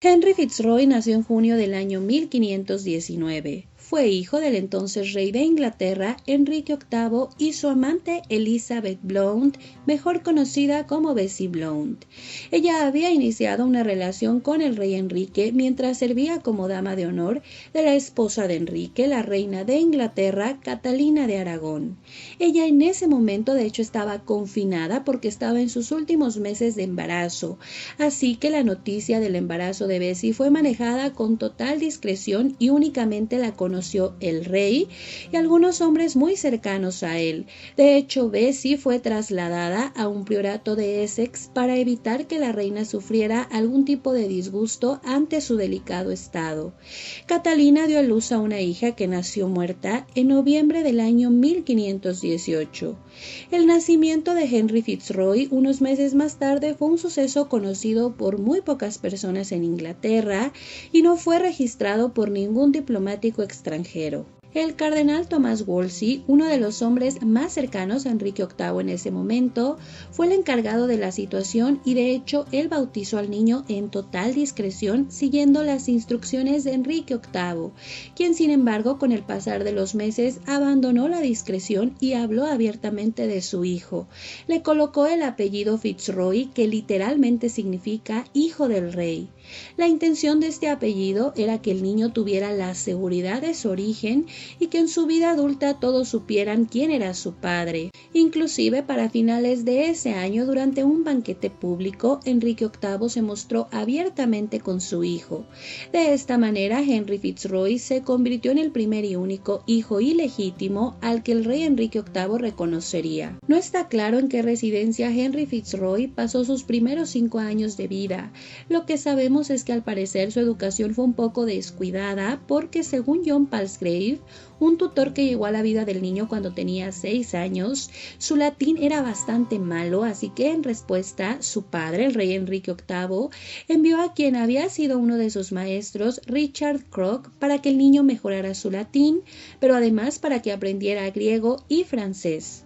Henry Fitzroy nació en junio del año 1519. Fue hijo del entonces rey de Inglaterra, Enrique VIII, y su amante Elizabeth Blount, mejor conocida como Bessie Blount. Ella había iniciado una relación con el rey Enrique mientras servía como dama de honor de la esposa de Enrique, la reina de Inglaterra, Catalina de Aragón. Ella en ese momento de hecho estaba confinada porque estaba en sus últimos meses de embarazo, así que la noticia del embarazo de Bessie fue manejada con total discreción y únicamente la conoció el rey y algunos hombres muy cercanos a él. De hecho, Bessie fue trasladada a un priorato de Essex para evitar que la reina sufriera algún tipo de disgusto ante su delicado estado. Catalina dio a luz a una hija que nació muerta en noviembre del año 1518. El nacimiento de Henry Fitzroy unos meses más tarde fue un suceso conocido por muy pocas personas en Inglaterra y no fue registrado por ningún diplomático extranjero. El cardenal Thomas Wolsey, uno de los hombres más cercanos a Enrique VIII en ese momento, fue el encargado de la situación y de hecho él bautizó al niño en total discreción siguiendo las instrucciones de Enrique VIII, quien sin embargo con el pasar de los meses abandonó la discreción y habló abiertamente de su hijo. Le colocó el apellido Fitzroy, que literalmente significa hijo del rey. La intención de este apellido era que el niño tuviera la seguridad de su origen y que en su vida adulta todos supieran quién era su padre. Inclusive para finales de ese año, durante un banquete público, Enrique VIII se mostró abiertamente con su hijo. De esta manera, Henry Fitzroy se convirtió en el primer y único hijo ilegítimo al que el rey Enrique VIII reconocería. No está claro en qué residencia Henry Fitzroy pasó sus primeros 5 años de vida. Lo que sabemos es que al parecer su educación fue un poco descuidada porque según John Palsgrave, un tutor que llegó a la vida del niño cuando tenía 6 años, su latín era bastante malo, así que en respuesta su padre, el rey Enrique VIII, envió a quien había sido uno de sus maestros, Richard Croke, para que el niño mejorara su latín, pero además para que aprendiera griego y francés.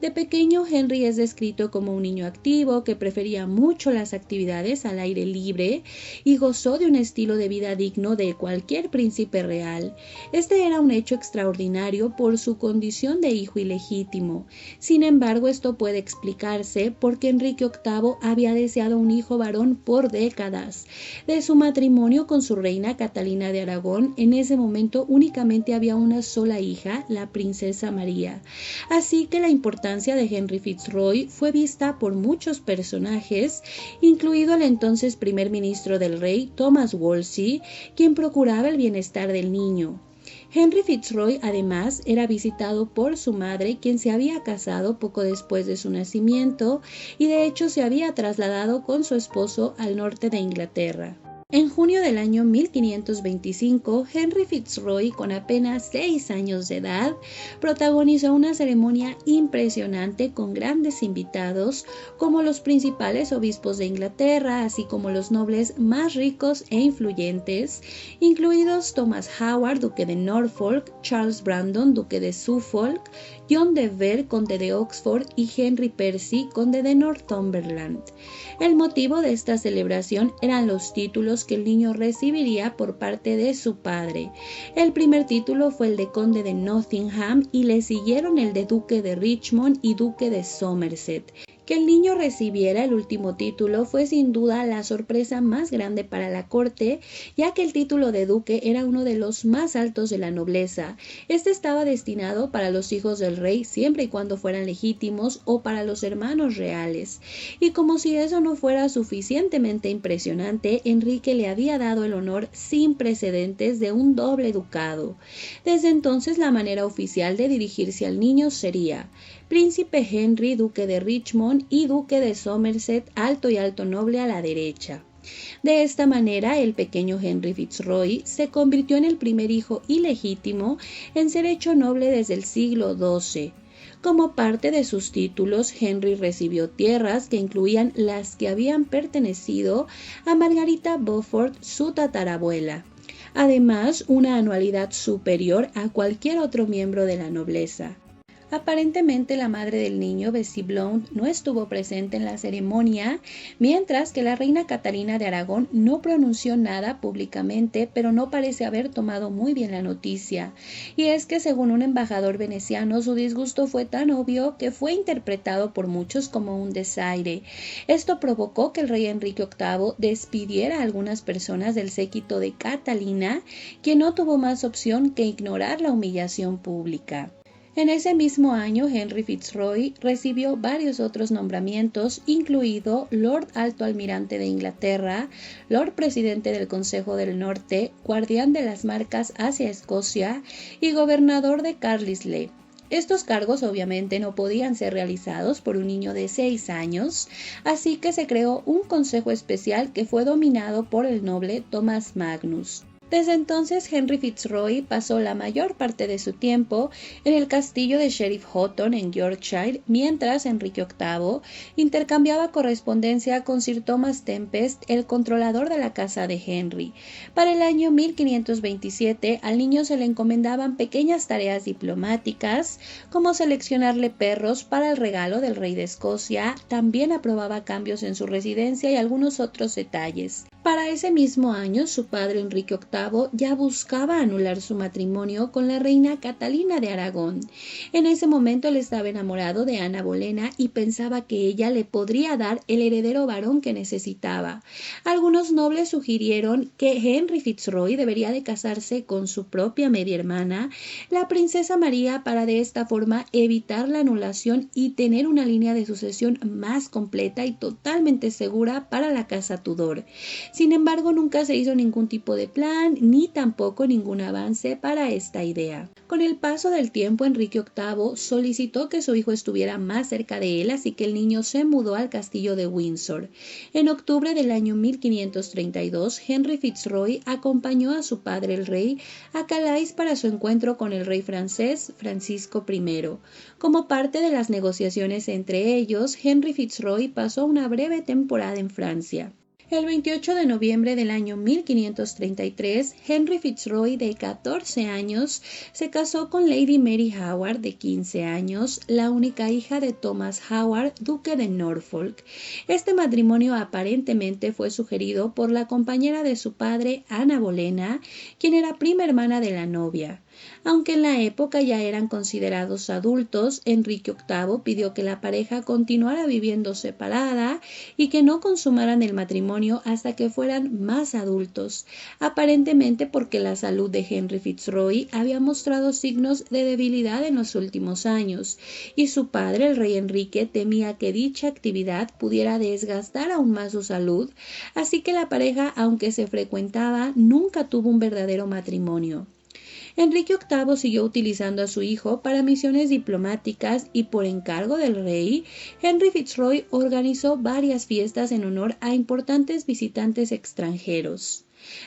De pequeño, Henry es descrito como un niño activo que prefería mucho las actividades al aire libre y gozó de un estilo de vida digno de cualquier príncipe real. Este era un hecho extraordinario por su condición de hijo ilegítimo. Sin embargo, esto puede explicarse porque Enrique VIII había deseado un hijo varón por décadas. De su matrimonio con su reina Catalina de Aragón, en ese momento únicamente había una sola hija, la princesa María. Así que la importancia de Henry Fitzroy fue vista por muchos personajes, incluido el entonces primer ministro del rey, Thomas Wolsey, quien procuraba el bienestar del niño. Henry Fitzroy además era visitado por su madre, quien se había casado poco después de su nacimiento y de hecho se había trasladado con su esposo al norte de Inglaterra. En junio del año 1525, Henry Fitzroy, con apenas 6 años de edad, protagonizó una ceremonia impresionante con grandes invitados como los principales obispos de Inglaterra, así como los nobles más ricos e influyentes, incluidos Thomas Howard, duque de Norfolk, Charles Brandon, duque de Suffolk, John de Vere, conde de Oxford, y Henry Percy, conde de Northumberland. El motivo de esta celebración eran los títulos que el niño recibiría por parte de su padre. El primer título fue el de conde de Nottingham y le siguieron el de duque de Richmond y duque de Somerset. Que el niño recibiera el último título fue sin duda la sorpresa más grande para la corte, ya que el título de duque era uno de los más altos de la nobleza. Este estaba destinado para los hijos del rey siempre y cuando fueran legítimos o para los hermanos reales. Y como si eso no fuera suficientemente impresionante, Enrique le había dado el honor sin precedentes de un doble ducado. Desde entonces la manera oficial de dirigirse al niño sería: Príncipe Henry, duque de Richmond, y duque de Somerset, alto y alto noble a la derecha. De esta manera, el pequeño Henry Fitzroy se convirtió en el primer hijo ilegítimo en ser hecho noble desde el siglo XII. Como parte de sus títulos, Henry recibió tierras que incluían las que habían pertenecido a Margarita Beaufort, su tatarabuela. Además, una anualidad superior a cualquier otro miembro de la nobleza. Aparentemente la madre del niño, Bessie Blount, no estuvo presente en la ceremonia, mientras que la reina Catalina de Aragón no pronunció nada públicamente, pero no parece haber tomado muy bien la noticia. Y es que según un embajador veneciano, su disgusto fue tan obvio que fue interpretado por muchos como un desaire. Esto provocó que el rey Enrique VIII despidiera a algunas personas del séquito de Catalina, quien no tuvo más opción que ignorar la humillación pública. En ese mismo año, Henry Fitzroy recibió varios otros nombramientos, incluido Lord Alto Almirante de Inglaterra, Lord Presidente del Consejo del Norte, Guardián de las Marcas hacia Escocia y Gobernador de Carlisle. Estos cargos obviamente no podían ser realizados por un niño de 6 años, así que se creó un consejo especial que fue dominado por el noble Thomas Magnus. Desde entonces, Henry Fitzroy pasó la mayor parte de su tiempo en el castillo de Sheriff Houghton en Yorkshire, mientras Enrique VIII intercambiaba correspondencia con Sir Thomas Tempest, el controlador de la casa de Henry. Para el año 1527, al niño se le encomendaban pequeñas tareas diplomáticas, como seleccionarle perros para el regalo del rey de Escocia. También aprobaba cambios en su residencia y algunos otros detalles. Para ese mismo año, su padre Enrique VIII ya buscaba anular su matrimonio con la reina Catalina de Aragón. En ese momento él estaba enamorado de Ana Bolena y pensaba que ella le podría dar el heredero varón que necesitaba. Algunos nobles sugirieron que Henry Fitzroy debería de casarse con su propia media hermana, la princesa María, para de esta forma evitar la anulación y tener una línea de sucesión más completa y totalmente segura para la casa Tudor. Sin embargo, nunca se hizo ningún tipo de plan ni tampoco ningún avance para esta idea. Con el paso del tiempo, Enrique VIII solicitó que su hijo estuviera más cerca de él, así que el niño se mudó al castillo de Windsor. En octubre del año 1532, Henry Fitzroy acompañó a su padre el rey a Calais para su encuentro con el rey francés Francisco I. Como parte de las negociaciones entre ellos, Henry Fitzroy pasó una breve temporada en Francia. El 28 de noviembre del año 1533, Henry Fitzroy, de 14 años, se casó con Lady Mary Howard, de 15 años, la única hija de Thomas Howard, duque de Norfolk. Este matrimonio aparentemente fue sugerido por la compañera de su padre, Ana Bolena, quien era prima hermana de la novia. Aunque en la época ya eran considerados adultos, Enrique VIII pidió que la pareja continuara viviendo separada y que no consumaran el matrimonio hasta que fueran más adultos, aparentemente porque la salud de Henry Fitzroy había mostrado signos de debilidad en los últimos años, y su padre, el rey Enrique, temía que dicha actividad pudiera desgastar aún más su salud, así que la pareja, aunque se frecuentaba, nunca tuvo un verdadero matrimonio. Enrique VIII siguió utilizando a su hijo para misiones diplomáticas y por encargo del rey, Henry Fitzroy organizó varias fiestas en honor a importantes visitantes extranjeros.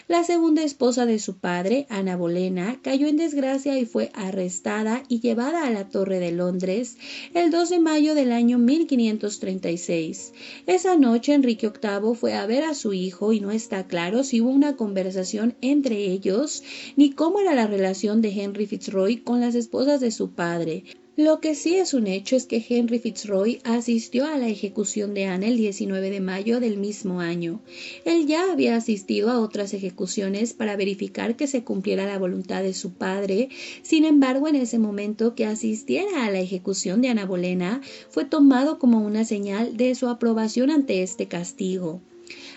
La segunda esposa de su padre, Ana Bolena, cayó en desgracia y fue arrestada y llevada a la Torre de Londres el 2 de mayo del año 1536. Esa noche Enrique VIII fue a ver a su hijo y no está claro si hubo una conversación entre ellos ni cómo era la relación de Henry Fitzroy con las esposas de su padre. Lo que sí es un hecho es que Henry Fitzroy asistió a la ejecución de Ana el 19 de mayo del mismo año. Él ya había asistido a otras ejecuciones para verificar que se cumpliera la voluntad de su padre. Sin embargo, en ese momento que asistiera a la ejecución de Ana Bolena, fue tomado como una señal de su aprobación ante este castigo.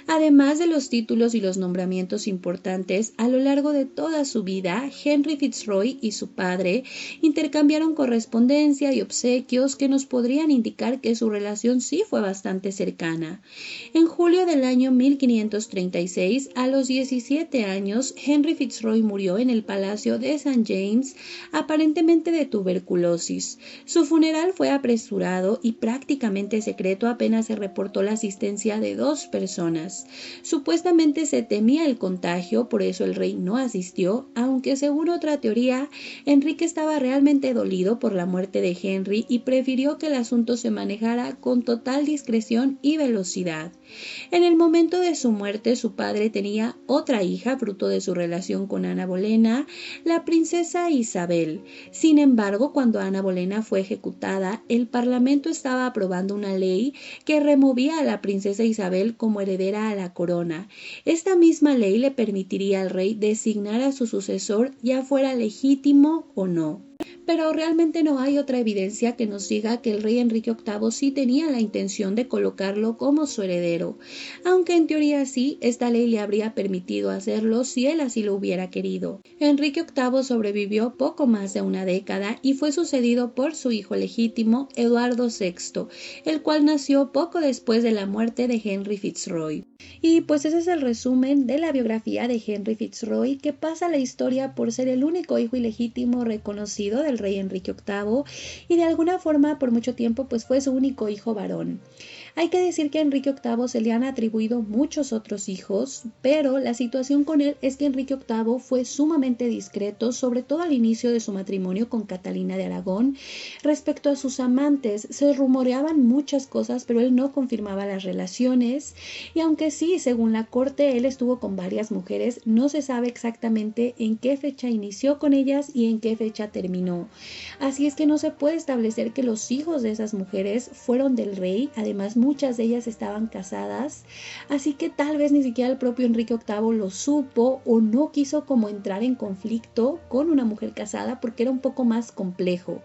Además de los títulos y los nombramientos importantes, a lo largo de toda su vida, Henry Fitzroy y su padre intercambiaron correspondencia y obsequios que nos podrían indicar que su relación sí fue bastante cercana. En julio del año 1536, a los 17 años, Henry Fitzroy murió en el Palacio de St. James, aparentemente de tuberculosis. Su funeral fue apresurado y prácticamente secreto, apenas se reportó la asistencia de 2 personas. personas. Supuestamente se temía el contagio, por eso el rey no asistió, aunque según otra teoría, Enrique estaba realmente dolido por la muerte de Henry y prefirió que el asunto se manejara con total discreción y velocidad. En el momento de su muerte, su padre tenía otra hija, fruto de su relación con Ana Bolena, la princesa Isabel. Sin embargo, cuando Ana Bolena fue ejecutada, el Parlamento estaba aprobando una ley que removía a la princesa Isabel como heredera a la corona. Esta misma ley le permitiría al rey designar a su sucesor, ya fuera legítimo o no. Pero realmente no hay otra evidencia que nos diga que el rey Enrique VIII sí tenía la intención de colocarlo como su heredero, aunque en teoría sí, esta ley le habría permitido hacerlo si él así lo hubiera querido. Enrique VIII sobrevivió poco más de una década y fue sucedido por su hijo legítimo, Eduardo VI, el cual nació poco después de la muerte de Henry Fitzroy. Y pues ese es el resumen de la biografía de Henry Fitzroy, que pasa a la historia por ser el único hijo ilegítimo reconocido del rey Enrique VIII y de alguna forma por mucho tiempo pues fue su único hijo varón. Hay que decir que a Enrique VIII se le han atribuido muchos otros hijos, pero la situación con él es que Enrique VIII fue sumamente discreto, sobre todo al inicio de su matrimonio con Catalina de Aragón. Respecto a sus amantes, se rumoreaban muchas cosas, pero él no confirmaba las relaciones, y aunque sí, según la corte, él estuvo con varias mujeres, no se sabe exactamente en qué fecha inició con ellas y en qué fecha terminó. Así es que no se puede establecer que los hijos de esas mujeres fueron del rey, además muchas de ellas estaban casadas, así que tal vez ni siquiera el propio Enrique VIII lo supo o no quiso como entrar en conflicto con una mujer casada porque era un poco más complejo.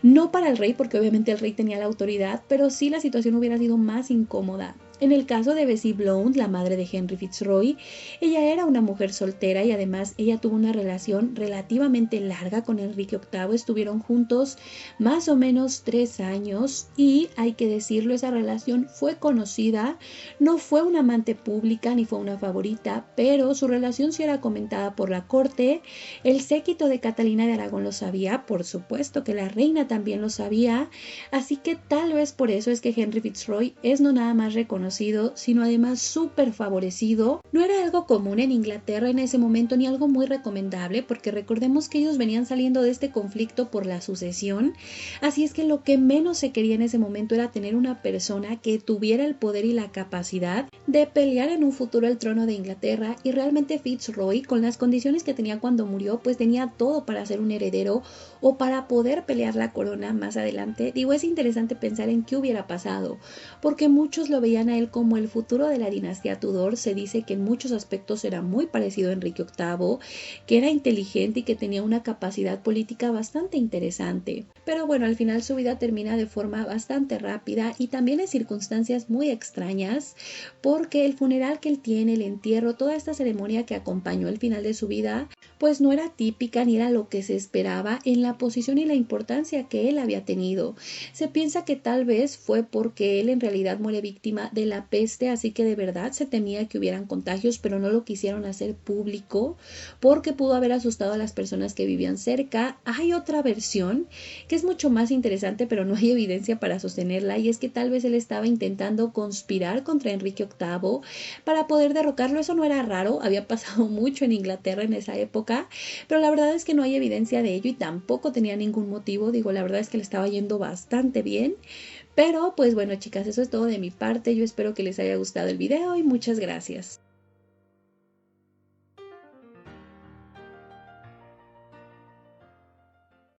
No para el rey, porque obviamente el rey tenía la autoridad, pero sí la situación hubiera sido más incómoda. En el caso de Bessie Blount, la madre de Henry Fitzroy, ella era una mujer soltera y además ella tuvo una relación relativamente larga con Enrique VIII. Estuvieron juntos más o menos 3 años y hay que decirlo, esa relación fue conocida, no fue una amante pública ni fue una favorita, pero su relación sí era comentada por la corte. El séquito de Catalina de Aragón lo sabía, por supuesto que la reina también lo sabía, así que tal vez por eso es que Henry Fitzroy es no nada más reconocido, sino además súper favorecido. No era algo común en Inglaterra en ese momento ni algo muy recomendable, porque recordemos que ellos venían saliendo de este conflicto por la sucesión, así es que lo que menos se quería en ese momento era tener una persona que tuviera el poder y la capacidad de pelear en un futuro el trono de Inglaterra, y realmente Fitzroy, con las condiciones que tenía cuando murió, pues tenía todo para ser un heredero o para poder pelear la corona más adelante. Digo, es interesante pensar en qué hubiera pasado, porque muchos lo veían a él como el futuro de la dinastía Tudor. Se dice que en muchos aspectos era muy parecido a Enrique VIII, que era inteligente y que tenía una capacidad política bastante interesante. Pero bueno, al final su vida termina de forma bastante rápida y también en circunstancias muy extrañas, porque el funeral que él tiene, el entierro, toda esta ceremonia que acompañó el final de su vida, pues no era típica ni era lo que se esperaba en la posición y la importancia que él había tenido. Se piensa que tal vez fue porque él en realidad muere víctima de la peste, así que de verdad se temía que hubieran contagios, pero no lo quisieron hacer público porque pudo haber asustado a las personas que vivían cerca. Hay otra versión que es mucho más interesante, pero no hay evidencia para sostenerla, y es que tal vez él estaba intentando conspirar contra Enrique VIII para poder derrocarlo. Eso no era raro, había pasado mucho en Inglaterra en esa época, pero la verdad es que no hay evidencia de ello y tampoco tenía ningún motivo. Digo, la verdad es que le estaba yendo bastante bien. Pero pues bueno, chicas, eso es todo de mi parte. Yo espero que les haya gustado el video y muchas gracias.